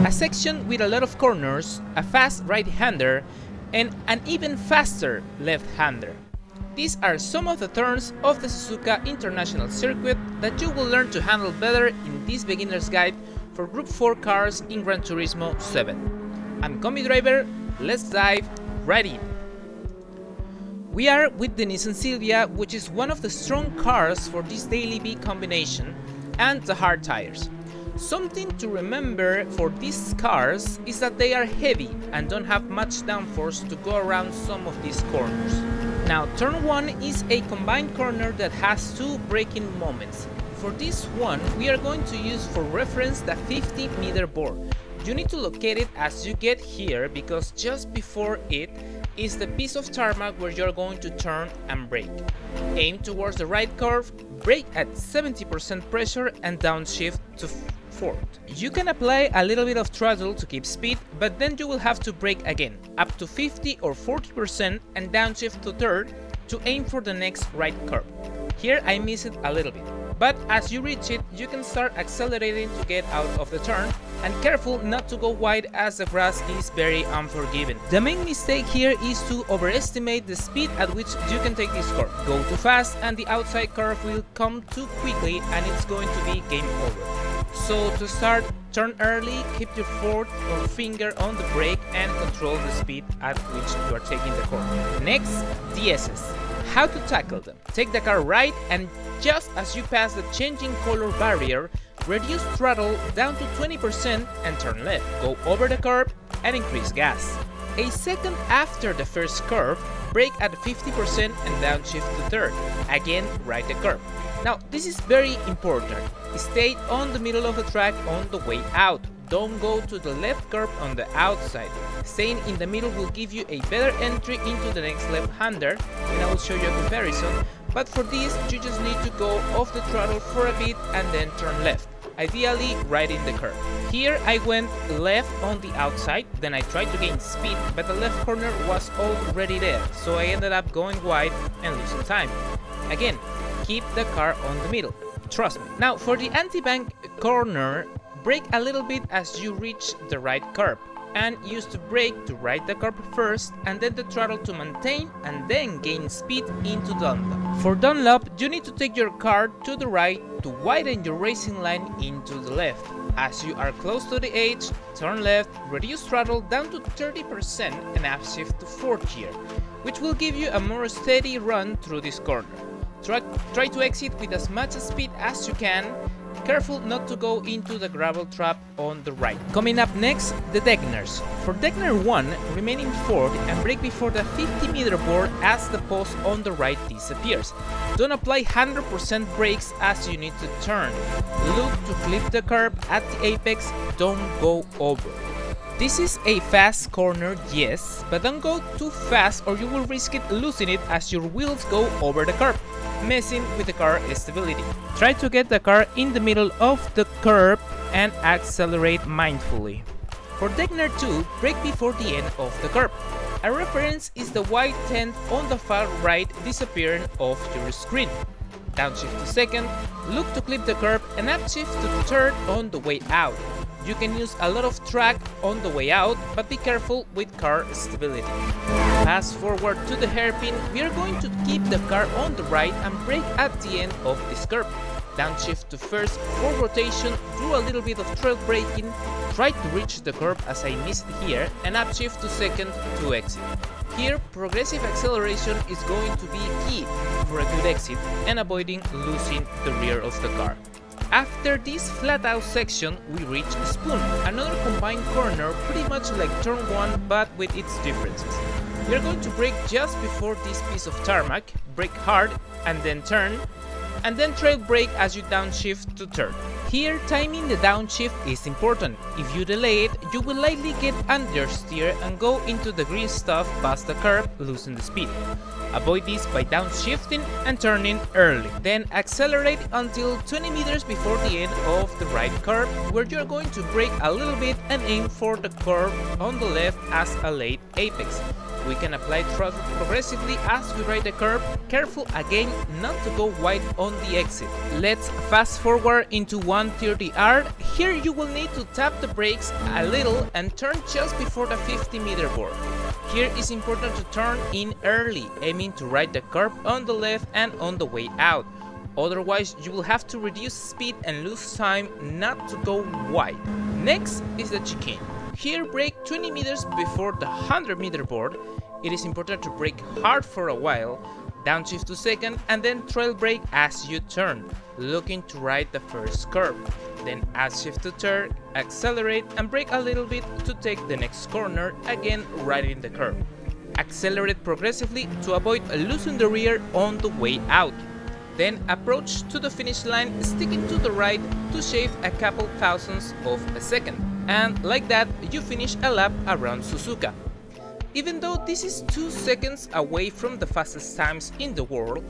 A section with a lot of corners, a fast right-hander, and an even faster left-hander. These are some of the turns of the Suzuka International Circuit that you will learn to handle better in this beginner's guide for Group 4 cars in Gran Turismo 7. I'm Combi Driver, let's dive right in. We are with the Nissan Silvia, which is one of the strong cars for this daily B combination, and the hard tires. Something to remember for these cars is that they are heavy and don't have much downforce to go around some of these corners. Now, turn 1 is a combined corner that has two braking moments. For this one, we are going to use for reference the 50-meter board. You need to locate it as you get here because just before it is the piece of tarmac where you're going to turn and brake. Aim towards the right curve, brake at 70% pressure and downshift to 4th. You can apply a little bit of throttle to keep speed, but then you will have to brake again, up to 50 or 40% and downshift to 3rd to aim for the next right curve. Here I miss it a little bit, but as you reach it, you can start accelerating to get out of the turn, and careful not to go wide as the grass is very unforgiving. The main mistake here is to overestimate the speed at which you can take this curve. Go too fast and the outside curve will come too quickly and it's going to be game over. So to start, turn early, keep your finger on the brake and control the speed at which you are taking the corner. Next, DSs. How to tackle them. Take the car right and just as you pass the changing color barrier, reduce throttle down to 20% and turn left. Go over the curb and increase gas. A second after the first curve, brake at 50% and downshift to 3rd. Again, right the curb. Now, this is very important. Stay on the middle of the track on the way out. Don't go to the left curb on the outside. Staying in the middle will give you a better entry into the next left-hander, and I will show you a comparison. But for this, you just need to go off the throttle for a bit and then turn left, ideally right in the curve. Here I went left on the outside, then I tried to gain speed, but the left corner was already there, so I ended up going wide and losing time. Again, keep the car on the middle, trust me. Now for the anti-bank corner, brake a little bit as you reach the right curb, and use the brake to right the curb first and then the throttle to maintain and then gain speed into Dunlop. For Dunlop, you need to take your car to the right to widen your racing line into the left. As you are close to the edge, turn left, reduce throttle down to 30% and upshift to 4th gear, which will give you a more steady run through this corner. Try to exit with as much speed as you can. Careful not to go into the gravel trap on the right. Coming up next, the Degners. For Degner 1, remain in 4th and brake before the 50-meter board as the post on the right disappears. Don't apply 100% brakes as you need to turn. Look to clip the curb at the apex, don't go over. This is a fast corner, yes, but don't go too fast or you will risk it losing it as your wheels go over the curb, messing with the car stability. Try to get the car in the middle of the curb and accelerate mindfully. For Degner 2, brake before the end of the curb. A reference is the white tent on the far right disappearing off your screen. Downshift to 2nd, look to clip the curb and upshift to 3rd on the way out. You can use a lot of track on the way out, but be careful with car stability. Fast forward to the hairpin, we are going to keep the car on the right and brake at the end of this curve. Downshift to 1st for rotation, do a little bit of trail braking, try to reach the curb as I missed here, and upshift to 2nd to exit. Here, progressive acceleration is going to be key for a good exit and avoiding losing the rear of the car. After this flat out section, we reach Spoon, another combined corner pretty much like turn 1 but with its differences. We are going to brake just before this piece of tarmac, brake hard and then turn, and then trail brake as you downshift to 3rd. Here, timing the downshift is important. If you delay it, you will likely get understeer and go into the green stuff past the curb, losing the speed. Avoid this by downshifting and turning early. Then accelerate until 20 meters before the end of the right curve, where you are going to brake a little bit and aim for the curve on the left as a late apex. We can apply throttle progressively as we ride the curve, careful again not to go wide on the exit. Let's fast forward into 130R. Here you will need to tap the brakes a little and turn just before the 50-meter board. Here it's important to turn in early, aiming to ride the curve on the left and on the way out. Otherwise, you will have to reduce speed and lose time not to go wide. Next is the chicane. Here brake 20 meters before the 100-meter board. It is important to brake hard for a while, downshift to second, and then trail brake as you turn, looking to ride the first curve. Then upshift to third, accelerate and brake a little bit to take the next corner, again riding the curve. Accelerate progressively to avoid losing the rear on the way out. Then approach to the finish line, sticking to the right to shave a couple thousandths of a second. And like that, you finish a lap around Suzuka. Even though this is 2 seconds away from the fastest times in the world,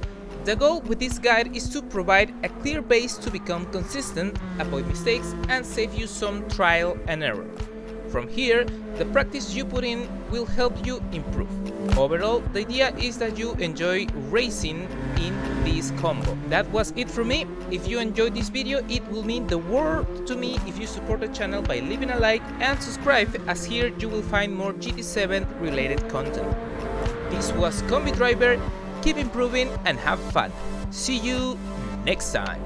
the goal with this guide is to provide a clear base to become consistent, avoid mistakes, and save you some trial and error. From here, the practice you put in will help you improve. Overall, the idea is that you enjoy racing in this combo. That was it from me. If you enjoyed this video, it will mean the world to me if you support the channel by leaving a like and subscribe, as here you will find more GT7 related content. This was Combi Driver. Keep improving and have fun. See you next time.